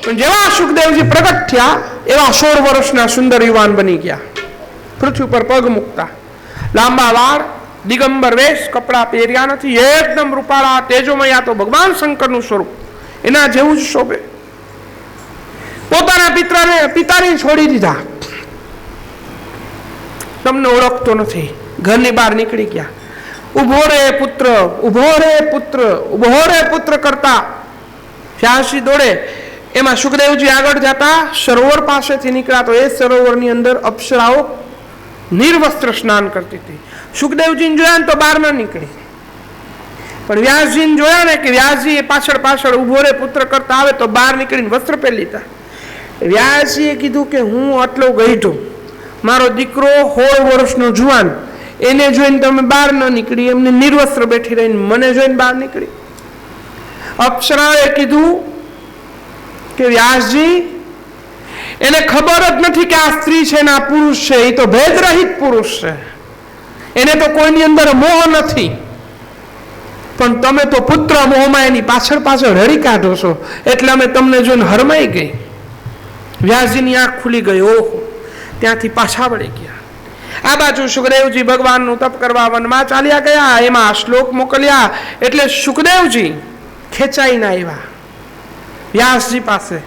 પણ જેવા સુખદેવજી પ્રગટ થયા એવા 16 વર્ષના સુંદર યુવાન બની ગયા. પૃથ્વી પર પગ મૂકતા, લાંબા વાળ, દિગંબર વેશ, કપડા પહેર્યા નથી, એકદમ રૂપાળા તેજોમય. તો ભગવાન શંકરનું સ્વરૂપ એના જેવું જ શોભે. પોતાના પિતાને છોડી દીધા. તમને ઓળખતો નથી, ઘરની બહાર નીકળી ગયા. ઉભો રે પુત્ર, ઉભો રે પુત્ર, ઉભો રે પુત્ર કરતા વ્યાસજી દોડે. એમાં સુખદેવજી આગળ જતા સરોવર પાસેથી નીકળ્યા તો એ સરોવરની અંદર અપ્સરાઓ નિર્વસ્ત્ર સ્નાન કરતી હતી. સુખદેવજીને જોયા ને તો બહાર ન નીકળી, પણ વ્યાસજીને જોયા ને કે વ્યાસજી એ પાછળ પાછળ ઉભો રે પુત્ર કરતા આવે તો બહાર નીકળીને વસ્ત્ર પહેરી લીધા. વ્યાસજીએ કીધું કે હું આટલો ગઈઢો, મારો દીકરો 16 વર્ષનો જુવાન, એને જોઈને તમે બહાર ન નીકળી, એમને નિર્વસ્ત્ર બેઠી રહીને મને જોઈને બહાર નીકળી. અપ્સરાએ કીધું કે વ્યાસજી, એને ખબર જ નથી કે આ સ્ત્રી છે ને આ પુરુષ છે, એ તો ભેદરહિત પુરુષ છે, એને તો કોઈની અંદર મોહ નથી, પણ તમે તો પુત્ર મોહમાં એની પાછળ પાછળ હરી કાઢો છો, એટલે અમે તમને જોઈને હરમાઈ ગઈ. વ્યાસજીની આંખ ખુલી ગઈ. ઓહો! ત્યાંથી પાછા વળી ગયા. આ બાજુ સુખદેવજી ભગવાનનું તપ કરવા વનમાં ચાલ્યા ગયા. એમાં શ્લોક મોકલ્યા એટલે સુખદેવજી ખેંચાઈને આવ્યા વ્યાસજી પાસે.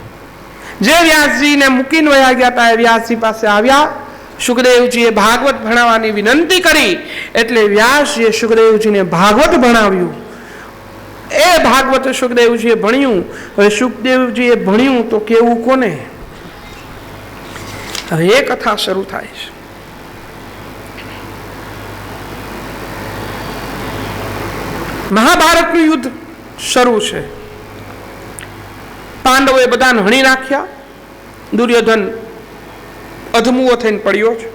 જે વ્યાસજીને મૂકીને વયા ગયા હતા એ વ્યાસજી પાસે આવ્યા. સુખદેવજીએ ભાગવત ભણાવવાની વિનંતી કરી એટલે વ્યાસજીએ સુખદેવજીને ભાગવત ભણાવ્યું. એ ભાગવત સુખદેવજીએ ભણ્યું. હવે સુખદેવજીએ ભણ્યું તો કેવું કોને? હવે એ કથા શરૂ થાય છે. મહાભારતનું યુદ્ધ શરૂ છે. પાંડવોએ બધાને હણી નાખ્યા. દુર્યોધન અધમુઓ થઈને પડ્યો છે.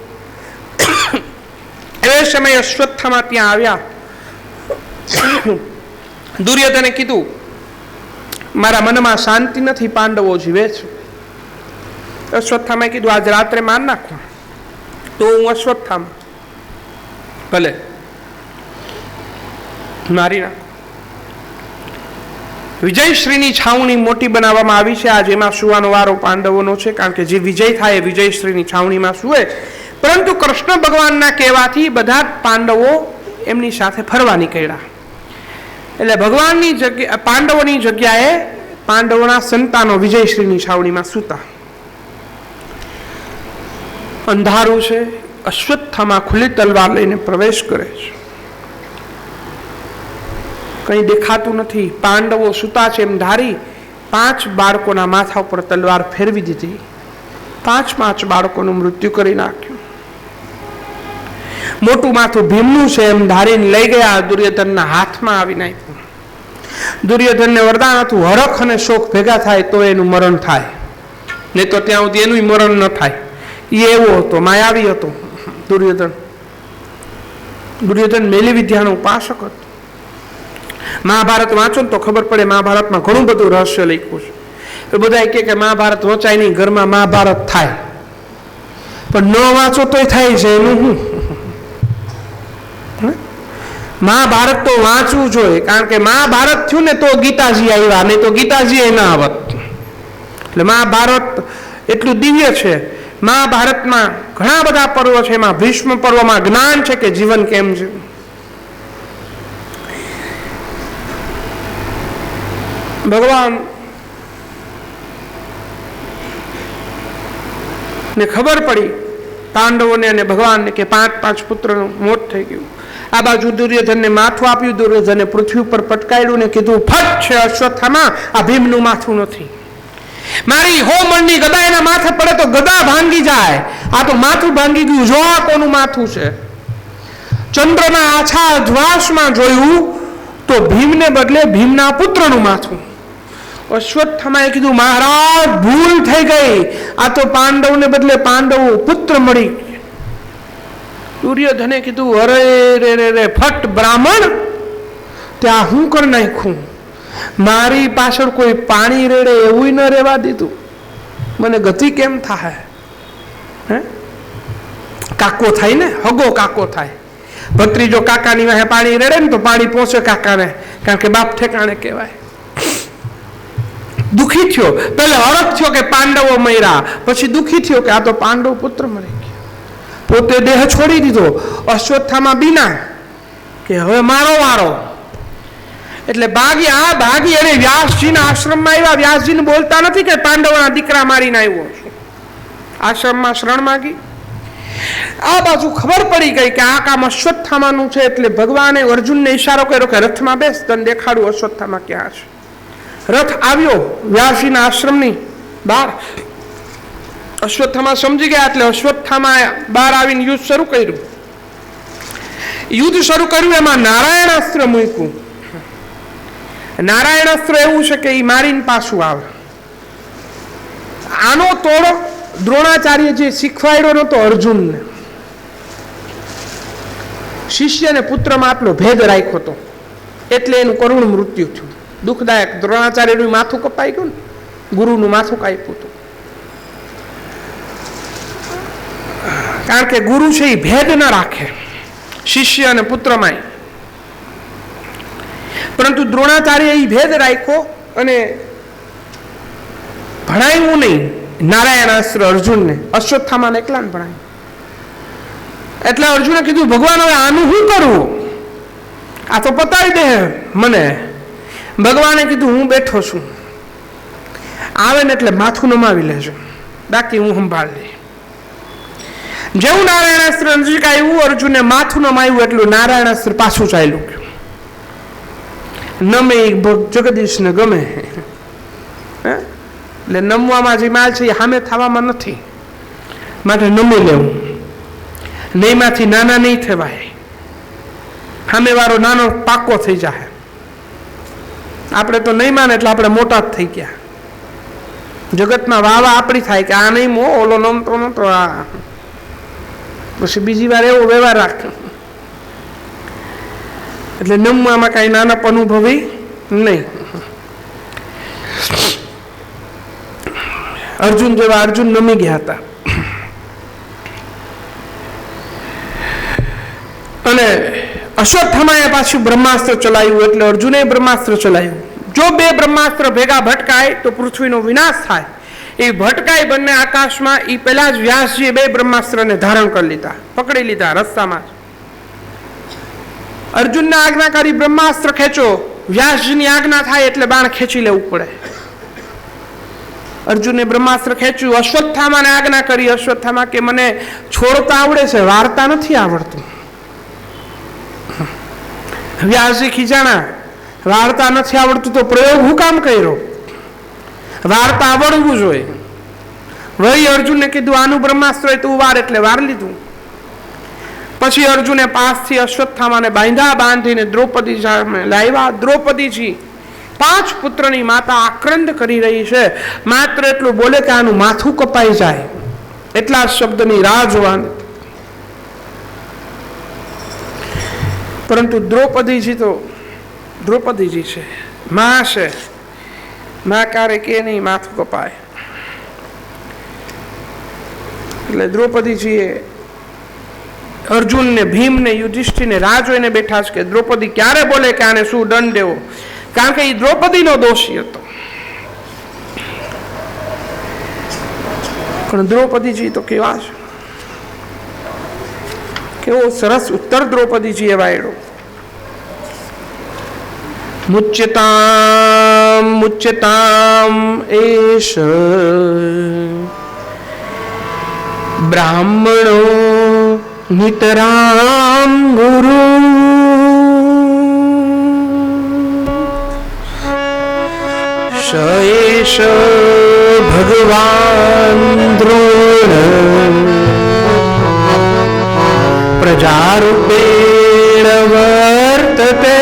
એ સમયે અશ્વત્થામા ત્યાં આવ્યા. દુર્યોધને કીધું, મારા મનમાં શાંતિ નથી, પાંડવો જીવે છે. અશ્વત્થામાએ કીધું, આજ રાત્રે માર નાખો. તો હું અશ્વત્થામા, ભલે મારી નાખો. વિજયશ્રીની છાવણી મોટી બનાવવામાં આવી છે. આજ એમાં સુવાનો વારો પાંડવોનો છે, કારણ કે જે વિજય થાય એ વિજયશ્રીની છાવણીમાં સુવે. પરંતુ કૃષ્ણ ભગવાનના કહેવાથી બધા પાંડવો એમની સાથે ફરવા નીકળ્યા. એટલે ભગવાનની જગ્યા, પાંડવોની જગ્યાએ પાંડવોના સંતાનો વિજયશ્રીની છાવણીમાં સૂતા. અંધારું છે. અશ્વત્થામા ખુલ્લી તલવાર લઈને પ્રવેશ કરે છે. કંઈ દેખાતું નથી. પાંડવો સૂતા છે એમ ધારી 5 બાળકોના માથા ઉપર તલવાર ફેરવી દીધી. 5 બાળકોનું મૃત્યુ કરી નાખ્યું. મોટું માથું ભીમનું છે એમ ધારીને લઈ ગયા. દુર્યોધનના હાથમાં આવી નાખ્યું. દુર્યોધનને વરદાન હતું, હરખ અને શોક ભેગા થાય તો એનું મરણ થાય, નહીં તો ત્યાં સુધી એનું મરણ ન થાય. એ એવો હતો, માયાવી હતો દુર્યોધન. દુર્યોધન મેલી વિદ્યાનો ઉપાસક હતો. મહાભારત વાંચો તો ખબર પડે, મહાભારતમાં ઘણું બધું રહસ્ય લખ્યું છે. એ બધા કે મહાભારત વંચાય નહીં, ઘરમાં મહાભારત થાય, પણ ન વાંચો તોય થાય છે. એનું શું? મહાભારત તો વાંચવું જોઈએ, કારણ કે મહાભારત થયું ને તો ગીતાજી આવ્યા, નહીં તો ગીતાજી ના આવત. એટલે મહાભારત એટલું દિવ્ય છે. મહાભારતમાં ઘણા બધા પર્વ છે. એમાં ભીષ્મ પર્વમાં જ્ઞાન છે કે જીવન કેમ છે. ભગવાન ને ખબર પડી પાંડવોને અને ભગવાનને કે 5 પુત્રનું મોત થઈ ગયું. આ બાજુ દુર્યોધનને માથું આપ્યું. દુર્યોધને પૃથ્વી ઉપર પટકાયું ને કીધું, ફટ છે અશ્વત્થામા, આ ભીમનું માથું નથી. મારી હોમણની ગદા એના માથે પડે તો ગદા ભાંગી જાય. આ તો માથું ભાંગી ગયું. જો આ કોનું માથું છે? ચંદ્રના આછા અધવાસમાં જોયું તો ભીમને બદલે ભીમના પુત્રનું માથું. અશ્વત્થામાએ કીધું, મહારાજ ભૂલ થઈ ગઈ, આ તો પાંડવને બદલે પાંડવો પુત્ર મળી. દુર્યોધને કીધું, અરે રે રે રે, ફટ બ્રાહ્મણ, ત્યાં હું કરી નાખ્યું? મારી પાછળ કોઈ પાણી રેડે એવું ન રહેવા દીધું. મને ગતિ કેમ થાય? હે, કાકો થાય ને, હગો કાકો થાય. ભત્રીજો કાકાની વાહે પાણી રેડે ને તો પાણી પહોંચે કાકાને, કારણ કે બાપ ઠેકાણે કહેવાય. દુઃખી થયો. પહેલા હરખ થયો કે પાંડવો મર્યા, પછી દુઃખી થયો કે આ તો પાંડવ પુત્ર મરી ગયા. પોતે દેહ છોડી દીધો. અશ્વત્થામા બીના કે હવે મારો વારો. એટલે ભાગી અને વ્યાસજીના આશ્રમમાં આવ્યા. વ્યાસજીને બોલતા નથી કે પાંડવોના દીકરા મારીને આવ્યો છું. આશ્રમમાં શરણ માગી. આ બાજુ ખબર પડી ગઈ કે આ કામ અશ્વત્થામાનું છે. એટલે ભગવાને અર્જુનને ઈશારો કર્યો કે રથમાં બેસ, તને દેખાડું અશ્વત્થામા ક્યાં છે. રથ આવ્યો વ્યાસજીના આશ્રમની બહાર. અશ્વત્થામા સમજી ગયા. એટલે અશ્વત્થામા બહાર આવીને યુદ્ધ શરૂ કર્યું. એમાં નારાયણાસ્ત્ર મૂક્યું. નારાયણાસ્ત્ર એવું છે કે એ મારીને પાછું આવે. આનો તોડ દ્રોણાચાર્ય જે શીખવાડ્યો નતો અર્જુનને, શિષ્ય ને પુત્રમાં આટલો ભેદ રાખ્યો હતો, એટલે એનું કરુણ મૃત્યુ થયું. દુઃખદાયક. દ્રોણાચાર્યનું માથું કપાઈ ગયું ને, ગુરુનું માથું કાપ્યું હતું. કારણ કે ગુરુ છે એ ભેદ ન રાખે શિષ્ય અને પુત્રમાં. પરંતુ દ્રોણાચાર્ય એ ભેદ રાખ્યો અને ભણાવ્યું નહીં નારાયણાસ્ત્ર અર્જુનને. અશ્વત્થામાને એકલાને ભણાવ્યું. એટલે અર્જુને કીધું ભગવાન હવે આનું શું કરવું? આ તો પતાવી દે મને. ભગવાને કીધું હું બેઠો છું, આવે ને એટલે માથું નમાવી લેજો, બાકી હું સંભાળી લઈ. જેવું નારાયણાસ્ત્ર નજીક આવ્યું, અર્જુને માથું નમાવ્યું એટલું નારાયણાસ્ત્ર પાછું ચાલ્યું ગયું. નમે જગદીશ ને ગમે. એટલે નમવામાં જે માલ છે એ સામે થવામાં નથી, માટે નમી લેવું. નહીમાંથી નાના નહીં થવાય. સામે વાળો નાનો પાકો થઈ જાય. આપણે તો નહીં માને એટલે આપણે મોટા જ થઈ ગયા. જગતમાં વાવા આપણી થાય કે આ નહીં મો ઓલો નમતો નતો, આ પછી બીજી વાર એવો વ્યવહાર રાખ્યો. એટલે નમવામાં કઈ નાનપ અનુભવી નહીં. અર્જુન જેવા અર્જુન નમી ગયા હતા. અને અશ્વત્થામાએ પાછું બ્રહ્માસ્ત્ર ચલાવ્યું. એટલે અર્જુને બ્રહ્માસ્ત્ર ચલાવ્યું. જો બે બ્રહ્માસ્ત્ર ભેગા ભટકાય તો પૃથ્વીનો વિનાશ થાય. એ ભટકાય બંને આકાશમાં. એ પહેલા જ વ્યાસજીએ બે બ્રહ્માસ્ત્રને ધારણ કરી લીધા, પકડી લીધા રસ્તામાં. અર્જુનને આજ્ઞાકારી બ્રહ્માસ્ત્ર ખેંચો. વ્યાસજીની આજ્ઞા થાય એટલે બાણ ખેંચી લેવું પડે. અર્જુને બ્રહ્માસ્ત્ર ખેંચ્યું. અશ્વત્થામાને આજ્ઞા કરી. અશ્વત્થામા કે મને છોડતા આવડે છે, વાર્તા નથી આવડતું. વ્યાસજી ખીજાણા, વાર્તા નથી આવડતું તો પ્રયોગ હું કામ કર્યો? વાર્તા આવડવું જોઈએ. વળી અર્જુનને કીધું આનું બ્રહ્માસ્ત્ર હોય તું વાર, એટલે વાર લીધું. પછી અર્જુને પાસથી અશ્વત્થામાને બાંધીને દ્રૌપદી સામે લાવ્યા. દ્રૌપદીજી 5 પુત્રની માતા આક્રંદ કરી રહી છે. માત્ર એટલું બોલે કે આનું માથું કપાઈ જાય, એટલા શબ્દની રાહ જોવાની. પરંતુ દ્રૌપદીજી તો દ્રૌપદીજી છે, માં છે. માં કારે કે નહીં માથું કપાય. એટલે દ્રૌપદીજીએ અર્જુનને, ભીમને, યુધિષ્ઠિરને રાહ જોઈને બેઠા છે કે દ્રૌપદી ક્યારે બોલે કે આને શું દંડ દેવો. કારણ કે એ દ્રૌપદીનો દોષી હતો. પણ દ્રૌપદીજી તો કેવા છે, કેવો સરસ ઉત્તર દ્રૌપદીજીએ વાળ્યો. મુચ્યતામ મુચ્યતામ એષ બ્રાહ્મણો નિતરામ ગુરુ શયેશ ભગવાન દ્રોણ પ્રજારૂપેણ વર્તતે.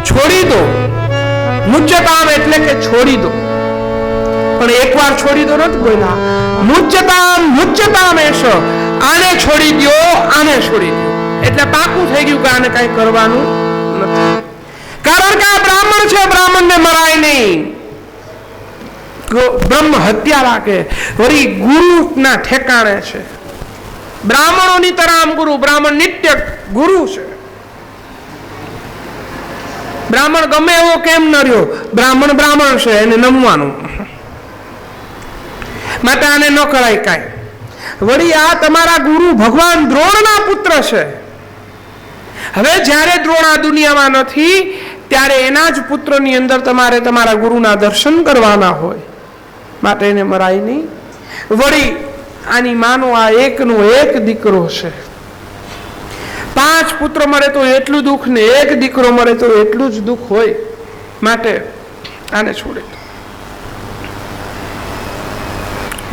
છોડી દો. મુચ્યતામ એટલે કે છોડી દો. પણ એકવાર છોડી દો નથી બોલ્યા. મુચ્યતામ મુચ્યતામ એષ, આને છોડી દો, આને છોડી દો. એટલે પાકું થઈ ગયું કે આને કઈ કરવાનું નથી. કારણ કે આ બ્રાહ્મણ છે, બ્રાહ્મણને મરાય નહીં. બ્રહ્મ હત્યા રાખે. વળી ગુરુના ઠેકાણે છે. બ્રાહ્મણોની તરામ ગુરુ. બ્રાહ્મણ નિત્ય ગુરુ છે. બ્રાહ્મણ ગમે એવો કેમ ન રહ્યો, બ્રાહ્મણ બ્રાહ્મણ છે, એને નમવાનું, માટે આને ન કરાય કાંઈ. વળી આ તમારા ગુરુ ભગવાન દ્રોણના પુત્ર છે. હવે જ્યારે દ્રોણ આ દુનિયામાં નથી ત્યારે એના જ પુત્રની અંદર તમારે તમારા ગુરુના દર્શન કરવાના હોય, માટે એને મરાય નહીં. વળી આની માનો આ એકનો એક દીકરો છે. 5 પુત્ર મળે તો એટલું દુઃખ ને 1 દીકરો મળે તો એટલું જ દુઃખ હોય, માટે આને છોડે.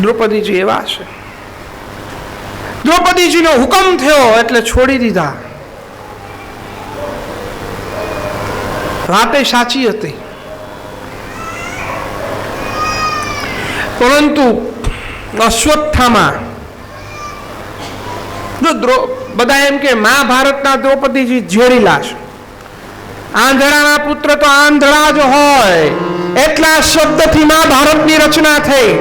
દ્રૌપદીજી એવા છે. દ્રૌપદીજીનો હુકમ થયો એટલે છોડી દીધા. વાતે સાચી હતી, પરંતુ અશ્વત્થામા જો બધા એમ કે મહાભારતના દ્રૌપદીજી ઝેરીલા છે. આંધળાના પુત્ર તો આંધળા જ હોય, એટલા શબ્દથી મહાભારતની રચના થઈ.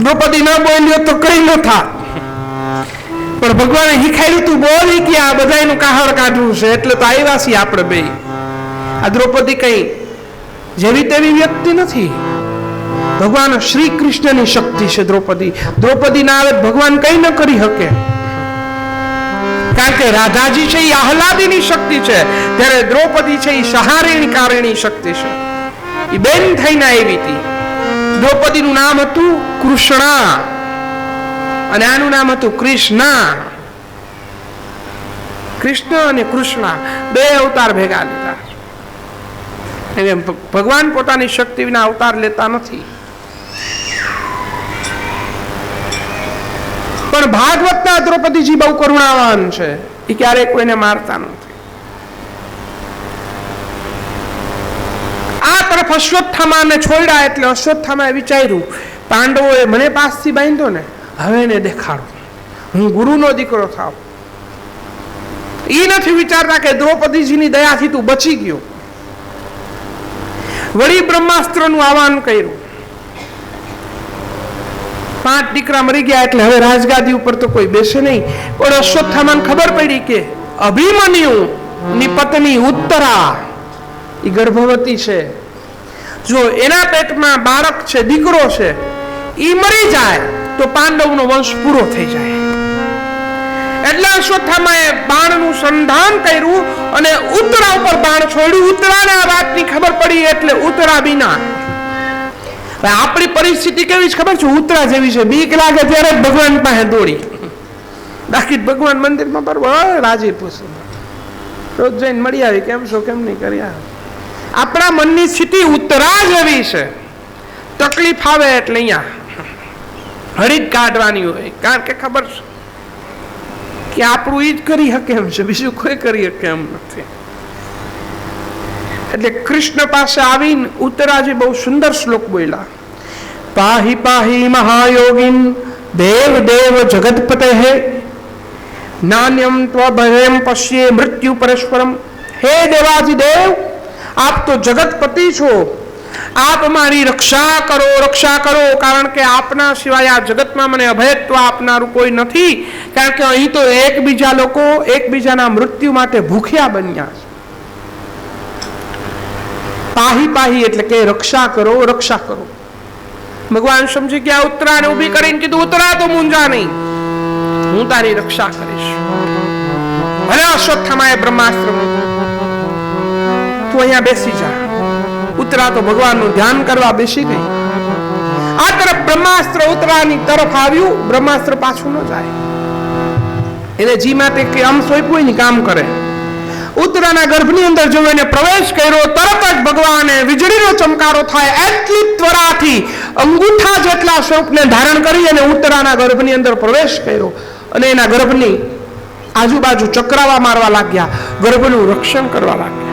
દ્રૌપદી ન બોલ્યો તો કઈ ન થાત, પણ ભગવાને શીખાયું તું બોલી કે આ બધાનું કાહળ કાઢવું છે, એટલે તો આવ્યા છીએ આપણે બે. આ દ્રૌપદી કઈ જેવી તેવી વ્યક્તિ નથી, ભગવાન શ્રી કૃષ્ણની શક્તિ છે દ્રૌપદી. દ્રૌપદી ના આવે ભગવાન કઈ ન કરી શકે, કારણ કે રાધાજી છે એ આહલાદીની શક્તિ છે, ત્યારે દ્રૌપદી છે એ સહારીણી કારિણી શક્તિ છે. એ બેન થઈને આવી હતી. દ્રૌપદીનું નામ હતું કૃષ્ણા અને આનું નામ હતું કૃષ્ણા. કૃષ્ણ અને કૃષ્ણા બે અવતાર ભેગા લીધા. ભગવાન પોતાની શક્તિ વિના અવતાર લેતા નથી. પણ ભાગવતના દ્રૌપદીજી બહુ કરુણાવાન છે, એ ક્યારેય કોઈને મારતા નથી. આ તરફ અશ્વત્થામાને છોડ્યા એટલે અશ્વત્થામાએ વિચાર્યું પાંડવોએ મને પાસથી બાંધ્યો ને, હવે એને દેખાડું હું ગુરુનો દીકરો થાવ. એ નથી વિચારતા કે દ્રૌપદીજીની દયાથી તું બચી ગયો. વળી બ્રહ્માસ્ત્રનું આહવાન કર્યું. 5 દીકરા મરી ગયા એટલે હવે રાજગાદી ઉપર તો કોઈ બેસે નહીં. પણ અશ્વત્થામાને ખબર પડી કે અભિમન્યુ ની પત્ની ઉત્તરા એ ગર્ભવતી છે. જો એના પેટમાં બાળક છે, દીકરો છે, એ મરી જાય તો પાંડવનો વંશ પૂરો થઈ જાય. એટલે અશ્વત્થામાએ બાણનું સંધાન કર્યું અને ઉત્તરા ઉપર બાણ છોડ્યું. ઉત્તરાને આ વાતની ખબર પડી એટલે ઉત્તરા બીના. આપણી પરિસ્થિતિ કેવી છે ખબર છે? ઉત્તરા જેવી છે. બીક લાગે ત્યારે ભગવાન પાસે દોડી, બાકી ભગવાન મંદિરમાં બરોબર રાજી પૂછે, રોજ જઈને મળી આવી, કેમ છો કેમ નહીં કર્યા. આપણા મનની સ્થિતિ ઉત્તરા જેવી છે. તકલીફ આવે એટલે અહીંયા હરી કાઢવાની હોય, કારણ કે ખબર છે કે આપણું ઈ જ કરી શકે એમ છે, બીજું કોઈ કરી શકે એમ નથી. એટલે કૃષ્ણ પાસે આવીને ઉત્તરાજી બહુ સુંદર શ્લોક બોલ્યા. પાહી પાહી મહાયોગીન દેવ દેવ જગતપતે નાન્યમ ત્વભયમ પશ્યે મૃત્યુ પરસ્પરમ. હે દેવાજી દેવ, આપ તો જગતપતિ છો, આપ મારી રક્ષા કરો, રક્ષા કરો, કારણ કે આપના સિવાય આ જગતમાં મને અભયત્વ આપનારું કોઈ નથી. કારણ કે અહીં તો એકબીજા લોકો એકબીજાના મૃત્યુ માટે ભૂખ્યા બન્યા છે. પાહી પાહી એટલે કે રક્ષા કરો, રક્ષા કરો. ભગવાન સમજી ગયા. ઉત્તરાને ઉભી કરીને કીધું, ઉત્તરા તો મૂંઝા નહીં, હું તારી રક્ષા કરીશ. ભલે અશ્વત્થામાએ બ્રહ્માસ્ત્ર મૂક્યું, તું અહીંયા બેસી જા. ઉત્તરા તો ભગવાનનું ધ્યાન કરવા બેસી ગઈ. આ તરફ બ્રહ્માસ્ત્ર ઉત્તરાની તરફ આવ્યું. બ્રહ્માસ્ત્ર પાછું ન જાય, એને જી માટે કે આમ સોંપ્યું હોય ને કામ કરે. ઉત્તરાના ગર્ભની અંદર જો એને પ્રવેશ કર્યો, તરત જ ભગવાને વીજળીનો ચમકારો થાય એટલી ત્વરાથી અંગૂઠા જેટલા સ્વરૂપને ધારણ કરી અને ઉત્તરાના ગર્ભની અંદર પ્રવેશ કર્યો અને એના ગર્ભની આજુબાજુ ચક્રાવા મારવા લાગ્યા, ગર્ભનું રક્ષણ કરવા લાગ્યા.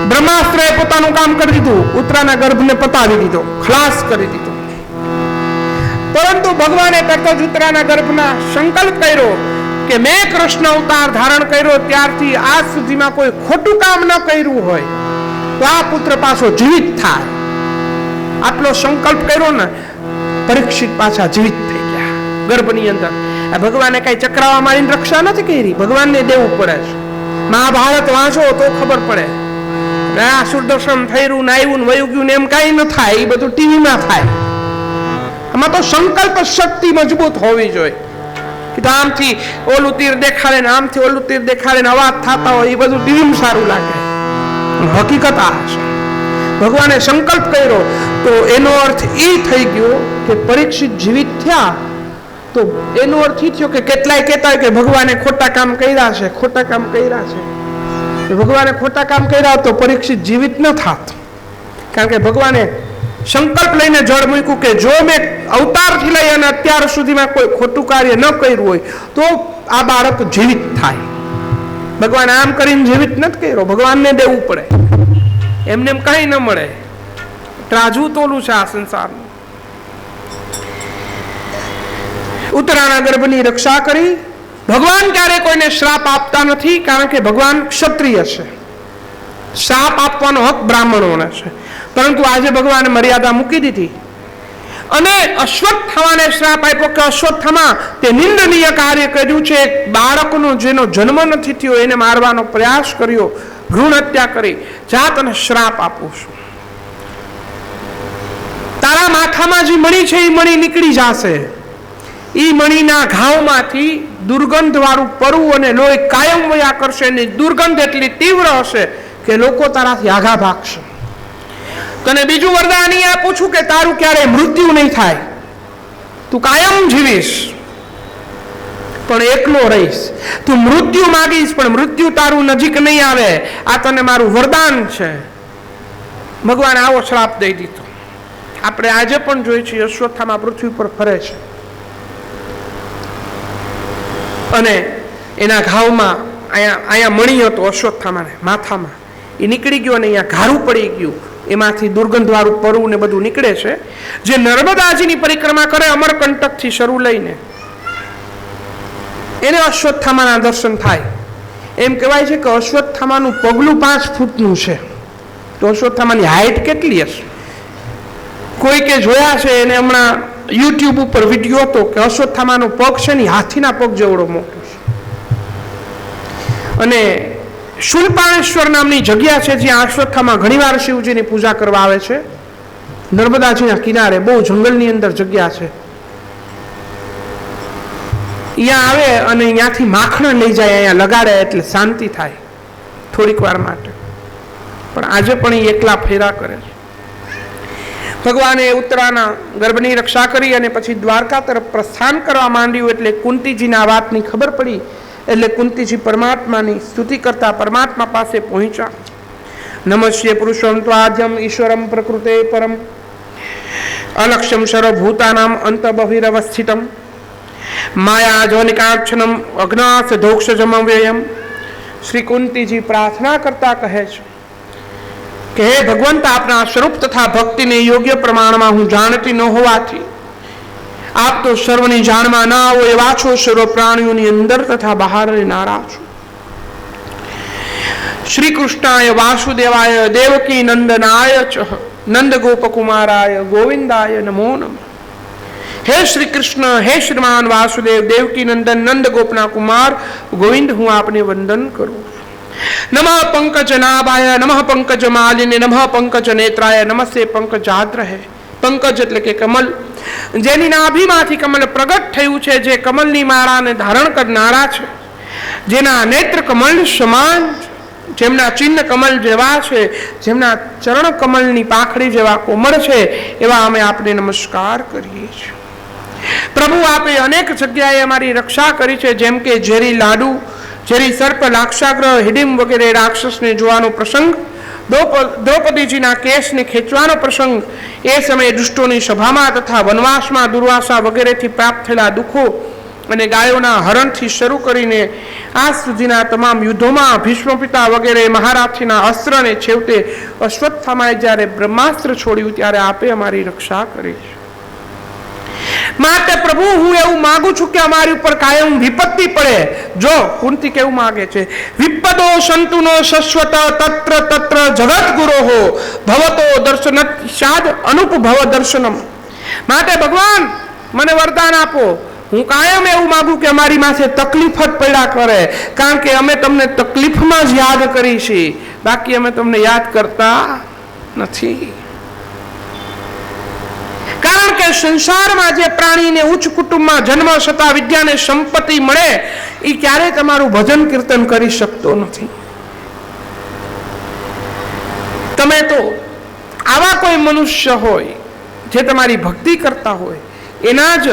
બ્રહ્માસ્ત્રએ પોતાનું કામ કરી દીધું, ઉત્તરાના ગર્ભને પતાવી દીધો, ખલાસ કરી દીધો. પરંતુ ભગવાને તરત જ ઉત્તરાના ગર્ભના સંકલ્પ કર્યો કે મેં કૃષ્ણ અવતાર ધારણ કર્યો ત્યારથી આજ સુધીમાં કોઈ ખોટું કામ ન કર્યું હોય તો આ પુત્ર પાછો જીવિત થાય. આટલો સંકલ્પ કર્યો ને, પરીક્ષિત પાછા જીવિત થઈ ગયા ગર્ભની અંદર. ભગવાને કઈ ચક્રાવા મારીને રક્ષા નથી કરી, ભગવાનને દેવું પડે છે. મહાભારત વાંચો તો ખબર પડે આ સુદર્શન થયું ને આવ્યું ને વયું ગયું ને એમ કાંઈ ન થાય, એ બધું ટીવીમાં થાય. આમાં તો સંકલ્પ શક્તિ મજબૂત હોવી જોઈએ. કે આમથી ઓલું તીર દેખાડે ને આમથી ઓલું તીર દેખાડે ને અવાજ થતા હોય, એ બધું ટીવીમાં સારું લાગે. હકીકત આ છે, ભગવાને સંકલ્પ કર્યો તો એનો અર્થ એ થઈ ગયો કે પરીક્ષિત જીવિત થયા. તો એનો અર્થ એ થયો કે કેટલાય કહેતા હોય કે ભગવાને ખોટા કામ કર્યા છે, ખોટા કામ કર્યા છે. ભગવાને ખોટા કામ કર્યા તો પરીક્ષિત જીવિત ન થાત. કારણ કે ભગવાને સંકલ્પ લઈને જળ મૂક્યું કે જો મેં અવતારથી લઈ અને અત્યાર સુધીમાં કોઈ ખોટું કાર્ય ન કર્યું હોય તો આ બાળક જીવિત થાય. ભગવાન આમ કરીને જીવિત નથી કર્યો, ભગવાનને દેવું પડે, એમને એમ કઈ ન મળે. ત્રાજવું તોલું છે આ સંસારનું. ઉત્તરાના ગર્ભની રક્ષા કરી. ભગવાન ક્યારે કોઈને શ્રાપ આપતા નથી, કારણ કે ભગવાન ક્ષત્રિય છે. શ્રાપ આપવાનો હક બ્રાહ્મણોને છે. પરંતુ આજે ભગવાને મર્યાદા મૂકી દીધી અને અશ્વત્થામાને શ્રાપ આપ્યો કે અશ્વત્થામા તે નિંદનીય કાર્ય કર્યું છે. બાળકનો જેનો જન્મ નથી થયો એને મારવાનો પ્રયાસ કર્યો, ભ્રૂણ હત્યા કરી, જા તને શ્રાપ આપું છું. તારા માથામાં જે મણી છે એ મણી નીકળી જશે. એ મણીના ઘાવમાંથી દુર્ગંધ વાળું પરવું અને લોહી કાયમ વયા કરશે. એની દુર્ગંધ એટલી તીવ્ર હશે કે લોકો તારાથી આઘા ભાગશે. તને બીજું વરદાન આપું છું કે તારું ક્યારે મૃત્યુ નહીં થાય, તું કાયમ જીવીશ પણ એકલો રહીશ. તું મૃત્યુ માગીશ પણ મૃત્યુ તારું નજીક નહીં આવે. આ તને મારું વરદાન છે. ભગવાન આવો શ્રાપ દઈ દીધો. આપણે આજે પણ જોઈએ છીએ અશ્વત્થામા પૃથ્વી પર ફરે છે અને એના ઘાવમાં અહીંયા મણી હતો અશ્વત્થામાને માથામાં, એ નીકળી ગયો અને અહીંયા ઘારું પડી ગયું. એમાંથી દુર્ગંધ વાળું પરવું ને બધું નીકળે છે. જે નર્મદાજીની પરિક્રમા કરે અમરકંટકથી શરૂ લઈને એને અશ્વત્થામાના દર્શન થાય. એમ કહેવાય છે કે અશ્વત્થામાનું પગલું 5 ફૂટનું છે. તો અશ્વત્થામાની હાઈટ કેટલી હશે? કોઈ કે જોયા છે એને હમણાં યુટ્યુબ ઉપર વિડીયો હતો કે અશ્વત્થામાનો પગ છે ને હાથીના પગ જેવડો મોટો છે. અને શૂલપાણેશ્વર નામની જગ્યા છે જ્યાં અશ્વત્થામા ઘણીવાર શિવજીની પૂજા કરવા આવે છે. નર્મદાજીના કિનારે બહુ જંગલની અંદર જગ્યા છે. અહીંયા આવે અને અહીંયાથી માખણ લઈ જાય, અહીંયા લગાડે એટલે શાંતિ થાય થોડીક વાર માટે. પણ આજે પણ એ એકલા ફેરા કરે છે. ભગવાને ઉત્તરાના ગર્ભની રક્ષા કરી અને પછી દ્વારકા તરફ પ્રસ્થાન કરવા માંડ્યું. એટલે કુંતીજીના વાતની ખબર પડી. એટલે કુંતીજી પરમાત્માની સ્તુતિ કરતા પરમાત્મા પાસે પહોંચ્યા. નમસ્ય પુરુષમ ત્વાદ્યમ ઈશ્વરમ પ્રકૃતે પરમ અલક્ષ્યમ સર્વભૂતાનામ અંતબહિરવસ્થિતમ માયા જોનિકાક્ષણમ અજ્ઞાસ ધોક્ષજમ વ્યયમ. શ્રી કુંતીજી પ્રાર્થના કરતા કહે છે કે હે ભગવંત, આપના સ્વરૂપ તથા ભક્તિને યોગ્ય પ્રમાણમાં હું જાણતી ન હોવાથી આપ તો સર્વની જાણમાં ના આવો એવા છો. સર્વ પ્રાણીઓની અંદર તથા બહાર રહેનારા છો. શ્રી કૃષ્ણાય વાસુદેવાય દેવકી નંદનાય ચ નંદ ગોપકુમારાય ગોવિંદાય નમો નમઃ. હે શ્રી કૃષ્ણ, હે શ્રીમાન વાસુદેવ, દેવકી નંદન નંદ ગોપના કુમાર ગોવિંદ, હું આપને વંદન કરું. નમઃ પંકજ નાભાય નમઃ પંકજ માલિને નમઃ પંકજ નેત્રાય નમસ્તે પંકજાદ્રહે. પંકજ એટલે કે કમલ, જેની નાભીમાંથી કમલ પ્રગટ થયું છે, જે કમલની માળાને ધારણ કરનારા છે, જેના નેત્ર કમલ સમાન, જેમના ચિહ્ન કમલ જેવા છે, જેમના ચરણ કમલની પાંખડી જેવા કોમળ છે, એવા અમે આપને નમસ્કાર કરીએ છીએ. પ્રભુ, આપે અનેક જગ્યાએ અમારી રક્ષા કરી છે. જેમ કે ઝેરી લાડુ, ઝેરી સર્પ, લાક્ષાગ્રહ, હિડિમ વગેરે રાક્ષસને જોવાનો પ્રસંગ, દ્રૌપદીજીના કેસને ખેંચવાનો પ્રસંગ, એ સમયે દુષ્ટોની સભામાં તથા વનવાસમાં દુર્વાસા વગેરેથી પ્રાપ્ત થયેલા દુઃખો અને ગાયોના હરણથી શરૂ કરીને આજ સુધીના તમામ યુદ્ધોમાં ભીષ્મ પિતા વગેરે મહારાથીના અસ્ત્રને છેવટે અશ્વત્થામાએ જ્યારે બ્રહ્માસ્ત્ર છોડ્યું ત્યારે આપે અમારી રક્ષા કરી છે. માટે પ્રભુ, હું એવું માંગુ છું કે અમારી ઉપર કાયમ વિપત્તિ પડે. જો કુંતી કેવું માંગે છે, વિપદો સંતુનો શશ્વત તત્ર તત્ર જગત ગુરોહો ભવતો દર્શન શાદ અનુપભવ દર્શનમ. માટે ભગવાન મને વરદાન આપો, હું કાયમ એવું માગું કે અમારી માથે તકલીફ જ પડ્યા કરે, કારણ કે અમે તમને તકલીફમાં જ યાદ કરી છે, બાકી અમે તમને યાદ કરતા નથી. કારણ કે સંસારમાં જે પ્રાણીને ઉચ્ચ કુટુંબમાં જન્મ છતાં વિદ્યાને સંપત્તિ મળે એ ક્યારેય તમારું ભજન કીર્તન કરી શકતો નથી. તમે તો આવા કોઈ મનુષ્ય હોય જે તમારી ભક્તિ કરતા હોય એના જ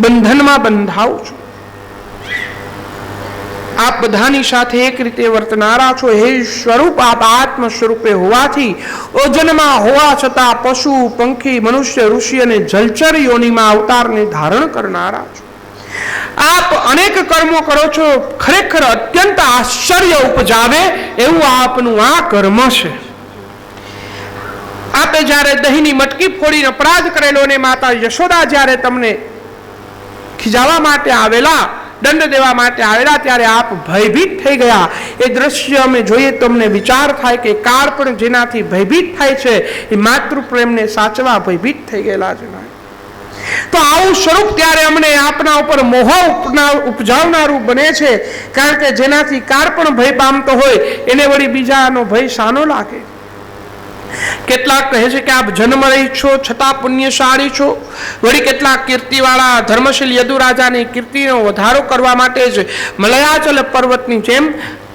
બંધનમાં બંધાવ છો. આપ બધાની સાથે એક રીતે વર્તનારા છો. હે સ્વરૂપ, આપ આત્મ સ્વરૂપે હોવાથી ઓજનમાં હોવા છતાં પશુ, પંખી, મનુષ્ય, ઋષિ અને જલચર યોનિમાં અવતારને ધારણ કરનારા છો. આપ અનેક કર્મો કરો છો, ખરેખર અત્યંત આશ્ચર્ય ઉપજાવે એવું આપનું આ કર્મ છે. આપે જ્યારે દહીંની મટકી ફોડીને અપરાધ કરેલો અને માતા યશોદા જ્યારે તમને ખીજાવવા માટે આવેલા, દંડ દેવા માટે આવેલા, ત્યારે આપ ભયભીત થઈ ગયા. એ દ્રશ્ય અમે જોઈએ તો અમને વિચાર થાય કે કાળ પણ જેનાથી ભયભીત થાય છે એ માતૃ પ્રેમને સાચવા ભયભીત થઈ ગયેલા જણાય. તો આવું સ્વરૂપ ત્યારે અમને આપના ઉપર મોહ ઉપજાવનારું બને છે, કારણ કે જેનાથી કાળ પણ ભય પામતો હોય એને વળી બીજાનો ભય શાનો લાગે. કેટલાક કહે છે કે આપ જન્મ રહી છો છતાં પુણ્યશાળી છો. વળી કેટલાક કીર્તિવાળા ધર્મશીલ યદુરાજાની કીર્તિનો વધારો કરવા માટે જ મલયાચલ પર્વતની જેમ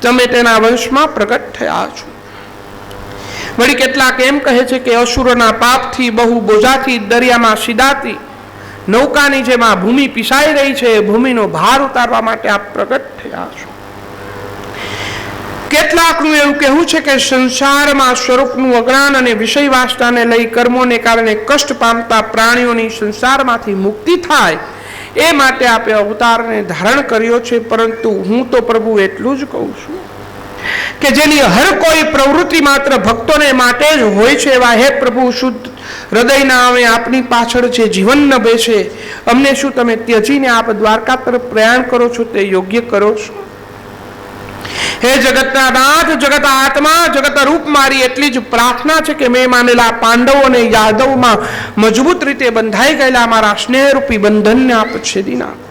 તમે તેના વંશમાં પ્રગટ થયા છો. વળી કેટલાક એમ કહે છે કે અસુરોના પાપથી બહુ બોજાથી દરિયામાં સીધાતી નૌકાની જેમ આ ભૂમિ પીસાઈ રહી છે, ભૂમિનો ભાર ઉતારવા માટે આપ પ્રગટ થયા છો. કેટલાકનું એવું કહેવું છે કે સંસારમાં સ્વરૂપનું અજ્ઞાન અને વિષય વાસનાને લઈ કર્મોને કારણે કષ્ટ પામતા પ્રાણીઓની સંસારમાંથી મુક્તિ થાય એ માટે આપે અવતારને ધારણ કર્યો છે. પરંતુ હું તો પ્રભુ એટલું જ કહું છું કે જેની હર કોઈ પ્રવૃત્તિ માત્ર ભક્તોને માટે જ હોય છે, એવા હે પ્રભુ શુદ્ધ હૃદયના અમે આપની પાછળ જે જીવન નભે છે, અમને શું તમે ત્યજીને આપ દ્વારકા તરફ પ્રયાણ કરો છો તે યોગ્ય કરો છો. હે જગતના નાથ, જગત આત્મા, જગત રૂપ, મારી એટલી જ પ્રાર્થના છે કે મેં માનેલા પાંડવો અને યાદવમાં મજબૂત રીતે બંધાઈ ગયેલા મારા સ્નેહરૂપી બંધનને આપ છેદી નાખો.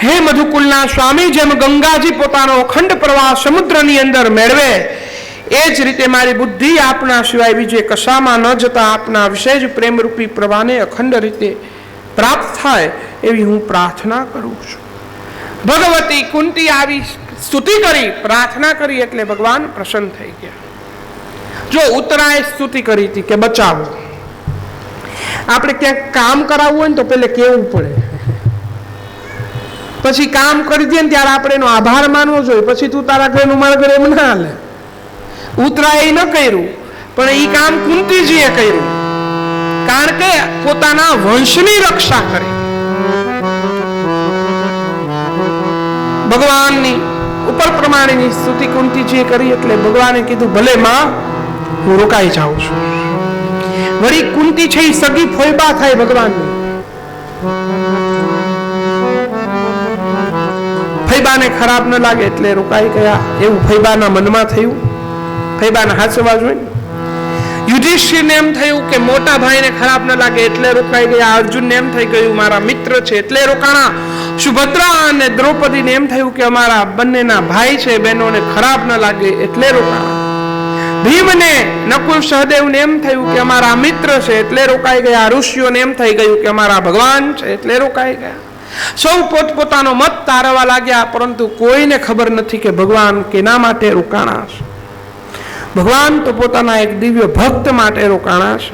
હે મધુકુલના સ્વામી, જેમ ગંગાજી પોતાનો અખંડ પ્રવાહ સમુદ્રની અંદર મેળવે એ જ રીતે મારી બુદ્ધિ આપના સિવાય બીજે કશામાં ન જતા આપના વિશેષ પ્રેમરૂપી પ્રવાહને અખંડ રીતે પ્રાપ્ત થાય એવી હું પ્રાર્થના કરું છું. ભગવતી કુંતી આવી સ્તુતિ કરી, પ્રાર્થના કરી એટલે ભગવાન પ્રસન્ન થઈ ગયા. જો ઉત્તરાએ સ્તુતિ કરી હતી કે બચાવો. આપણે ક્યાંક કામ કરાવવું હોય ને તો પેલે કેવું પડે, પછી કામ કરી દે ને ત્યારે આપણે એનો આભાર માનવો જોઈએ. પછી તું તારા ઘરનું મારા ઘરે એમ ના હાલે. ઉત્તરાએ ન કર્યું, પણ એ કામ કુંતીજીએ કર્યું, કારણ કે પોતાના વંશની રક્ષા કરી. ભગવાનની ઉપર પ્રમાણેની સ્તુતિ કુંતીજીએ કરી એટલે ભગવાને કીધું ભલે માં હું રોકાઈ જાઉં છું. વળી કુંતી છે એ સગી ફોઈબા થાય ભગવાનની. ફૈબાને ખરાબ ન લાગે એટલે રોકાઈ ગયા એવું ફૈબાના મનમાં થયું. ફૈબાના હાચવા જોઈએ. યુધિષ્ઠિરને એમ થયું કે મોટા ભાઈને ખરાબ ન લાગે એટલે રોકાઈ ગયા. અર્જુનને એમ થઈ ગયું મારા મિત્ર છે એટલે રોકાણા. સુભદ્રા અને દ્રૌપદીને એમ થયું કે અમારા બંનેના ભાઈ છે, બહેનોને ખરાબ ન લાગે એટલે રોકાણા. ભીમને, નકુલ, સહદેવને એમ થયું કે અમારા મિત્ર છે એટલે રોકાઈ ગયા. ઋષિઓને એમ થઈ ગયું કે અમારા ભગવાન છે એટલે રોકાઈ ગયા. સૌ પોતપોતાનો મત તારવા લાગ્યા, પરંતુ કોઈને ખબર નથી કે ભગવાન કેના માટે રોકાણા છે. ભગવાન તો પોતાના એક દિવ્ય ભક્ત માટે રોકાણા છે,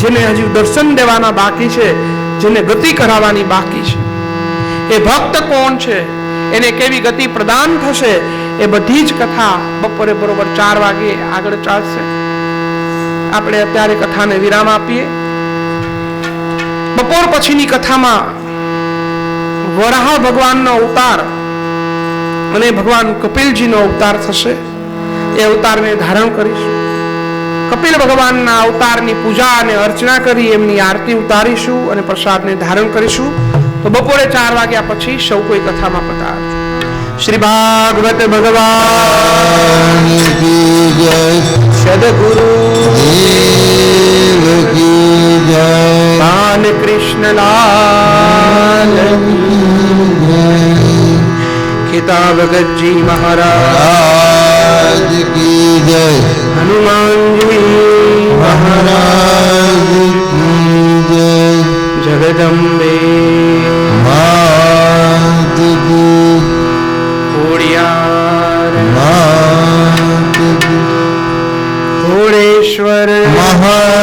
જેને હજુ દર્શન દેવાના બાકી છે, જેને ગતિ કરાવવાની બાકી છે. એ ભક્ત કોણ છે, એને કેવી ગતિ પ્રદાન થશે, એ બધી જ કથા બપોરે બરોબર 4 વાગે આગળ ચાલશે. આપણે અત્યારે કથાને વિરામ આપીએ. બપોર પછીની કથામાં વરાહ ભગવાનનો અવતાર અને ભગવાન કપિલજીનો અવતાર થશે. એ અવતારને ધારણ કરીશું. કપિલ ભગવાનના અવતારની પૂજા અને અર્ચના કરી એમની આરતી ઉતારીશું અને પ્રસાદને ધારણ કરીશું. તો બપોરે 4 વાગ્યા પછી સૌ કોઈ કથામાં પધારજો. શ્રી ભાગવત ભગવાન કી જય. સદગુરુ દેવ કી જય. लाल खिताब भगत जी महाराज की जय, हनुमान जी महाराज की जय, जगदम्बे मात की, खोड़ियार मात की, घोड़ेश्वर महाराज